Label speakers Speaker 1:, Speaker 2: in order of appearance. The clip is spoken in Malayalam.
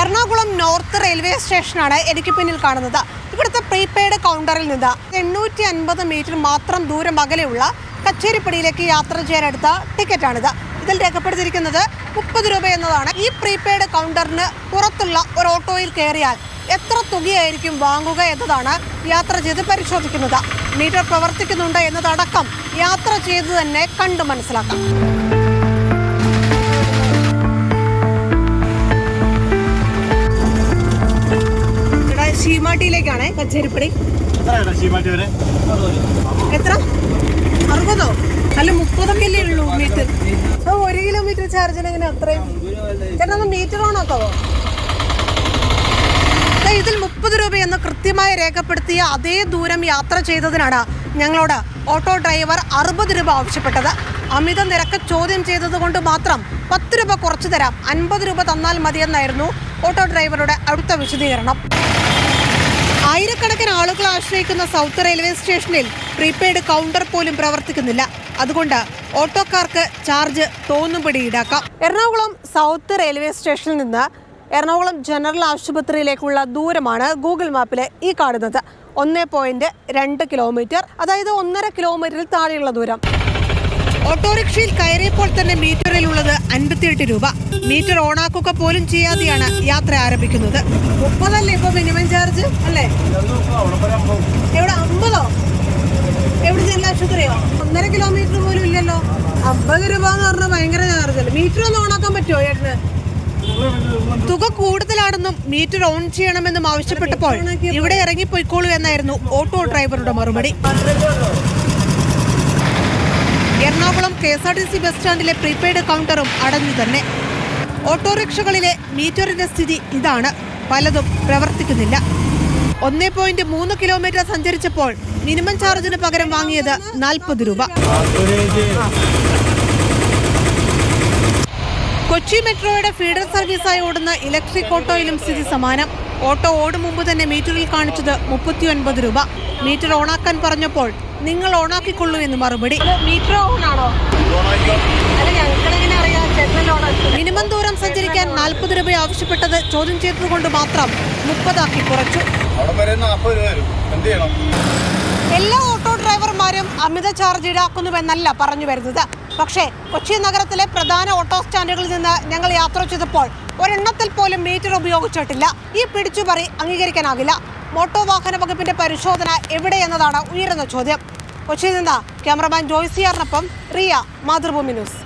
Speaker 1: എറണാകുളം നോർത്ത് റെയിൽവേ സ്റ്റേഷനാണ് എനിക്ക് പിന്നിൽ കാണുന്നത്. ഇവിടുത്തെ പ്രീപെയ്ഡ് കൗണ്ടറിൽ നിന്ന് 850 മീറ്റർ മാത്രം ദൂരം അകലെയുള്ള കച്ചേരിപ്പടിയിലേക്ക് യാത്ര ചെയ്യാനെടുത്ത ടിക്കറ്റാണിത്. ഇതിൽ രേഖപ്പെടുത്തിയിരിക്കുന്നത് 30 രൂപ എന്നതാണ്. ഈ പ്രീപെയ്ഡ് കൗണ്ടറിന് പുറത്തുള്ള ഒരു ഓട്ടോയിൽ കയറിയാൽ എത്ര തുകയായിരിക്കും വാങ്ങുക എന്നതാണ് യാത്ര ചെയ്ത് പരിശോധിക്കുന്നത്. മീറ്റർ പ്രവർത്തിക്കുന്നുണ്ട് എന്നതടക്കം യാത്ര ചെയ്ത് തന്നെ കണ്ടു മനസ്സിലാക്കാം. ശീമാട്ടിയിലേക്കാണ് കച്ചേരിപ്പടി. എത്ര? 60? അല്ല 30 അല്ലേ ഉള്ളൂ മീറ്റർ. 1 കിലോമീറ്റർ ചാർജിന് എങ്ങനെ അത്രയും? ചേട്ടാ മീറ്റർ ഓണാക്കാവോ? ഇതിൽ 30 രൂപയെന്ന് കൃത്യമായി രേഖപ്പെടുത്തിയ അതേ ദൂരം യാത്ര ചെയ്തതിനാണ് ഞങ്ങളോട് ഓട്ടോ ഡ്രൈവർ 60 രൂപ ആവശ്യപ്പെട്ടത്. അമിത നിരക്ക് ചോദ്യം ചെയ്തത് കൊണ്ട് മാത്രം 10 രൂപ കുറച്ചു തരാം, 50 രൂപ തന്നാൽ മതിയെന്നായിരുന്നു ഓട്ടോ ഡ്രൈവറുടെ അടുത്ത വിശദീകരണം. ആയിരക്കണക്കിന് ആളുകൾ ആശ്രയിക്കുന്ന സൗത്ത് റെയിൽവേ സ്റ്റേഷനിൽ പ്രീപെയ്ഡ് കൗണ്ടർ പോലും പ്രവർത്തിക്കുന്നില്ല. അതുകൊണ്ട് ഓട്ടോക്കാർക്ക് ചാർജ് തോന്നുംപടി ഈടാക്കാം. എറണാകുളം സൗത്ത് റെയിൽവേ സ്റ്റേഷനിൽ നിന്ന് എറണാകുളം ജനറൽ ആശുപത്രിയിലേക്കുള്ള ദൂരമാണ് ഗൂഗിൾ മാപ്പിൽ ഈ കാണുന്നത്. 1.2 കിലോമീറ്റർ, അതായത് 1.5 കിലോമീറ്ററിൽ താഴെയുള്ള ദൂരം. ഓട്ടോറിക്ഷയിൽ കയറിയപ്പോൾ തന്നെ മീറ്ററിലുള്ളത് 58 രൂപ. മീറ്റർ ഓണാക്കുക പോലും ചെയ്യാതെയാണ് യാത്ര ആരംഭിക്കുന്നത്. 30 അല്ലേ ഇപ്പൊ മിനിമം ചാർജ് അല്ലേ? എവിടെ 50? എവിടെ ജനറൽ ആശുപത്രിയോ? 1.5 കിലോമീറ്റർ പോലും ഇല്ലല്ലോ. 50 രൂപ എന്ന് പറഞ്ഞാൽ ഭയങ്കര ചാർജ് അല്ലേ? മീറ്റർ ഒന്ന് ഓണാക്കാൻ പറ്റുമോ ചേട്ടന്? തുക കൂടുതലാണെന്നും മീറ്റർ ഓൺ ചെയ്യണമെന്നും ആവശ്യപ്പെട്ടപ്പോൾ ഇവിടെ ഇറങ്ങിപ്പോയിക്കോളൂ എന്നായിരുന്നു ഓട്ടോ ഡ്രൈവറുടെ മറുപടി. എറണാകുളം KSRTC ബസ് സ്റ്റാൻഡിലെ പ്രീപെയ്ഡ് കൗണ്ടറും അടഞ്ഞു തന്നെ. ഓട്ടോറിക്ഷകളിലെ മീറ്ററിന്റെ സ്ഥിതി ഇതാണ്. പലതും പ്രവർത്തിക്കുന്നില്ല. 1.3 കിലോമീറ്റർ സഞ്ചരിച്ചപ്പോൾ മിനിമം ചാർജിന് പകരം വാങ്ങിയത് 40 രൂപ. കൊച്ചി മെട്രോയുടെ ഫീഡർ സർവീസായി ഓടുന്ന ഇലക്ട്രിക് ഓട്ടോയിലും സ്ഥിതി സമാനം. ഓട്ടോ ഓടും മുമ്പ് തന്നെ മീറ്ററിൽ കാണിച്ചത് 39 രൂപ. മീറ്റർ ഓണാക്കാൻ പറഞ്ഞപ്പോൾ നിങ്ങൾ ഓണാക്കിക്കൊള്ളൂ എന്ന് മറുപടി. മീറ്റർ ഓണാണോ? മിനിമം ദൂരം സഞ്ചരിക്കാൻ 40 രൂപ ആവശ്യപ്പെട്ടത് ചോദ്യം ചെയ്തതുകൊണ്ട് മാത്രം 30 ആക്കി കുറച്ചു. എല്ലാ ഓട്ടോ ഡ്രൈവർമാരും അമിത ചാർജ് ഈടാക്കുന്നുവെന്നല്ല പറഞ്ഞു വരുന്നത്. പക്ഷേ കൊച്ചി നഗരത്തിലെ പ്രധാന ഓട്ടോ സ്റ്റാൻഡുകളിൽ നിന്ന് ഞങ്ങൾ യാത്ര ചെയ്തപ്പോൾ ഒരെണ്ണത്തിൽ പോലും മീറ്റർ ഉപയോഗിച്ചിട്ടില്ല. ഈ പിടിച്ചുപറി അംഗീകരിക്കാനാകില്ല. മോട്ടോർ വാഹന വകുപ്പിന്റെ പരിശോധന എവിടെയെന്നതാണ് ഉയരുന്ന ചോദ്യം. കൊച്ചിയിൽ നിന്ന് ക്യാമറമാൻ ജോയ്സിയാറിനൊപ്പം റിയ, മാതൃഭൂമി ന്യൂസ്.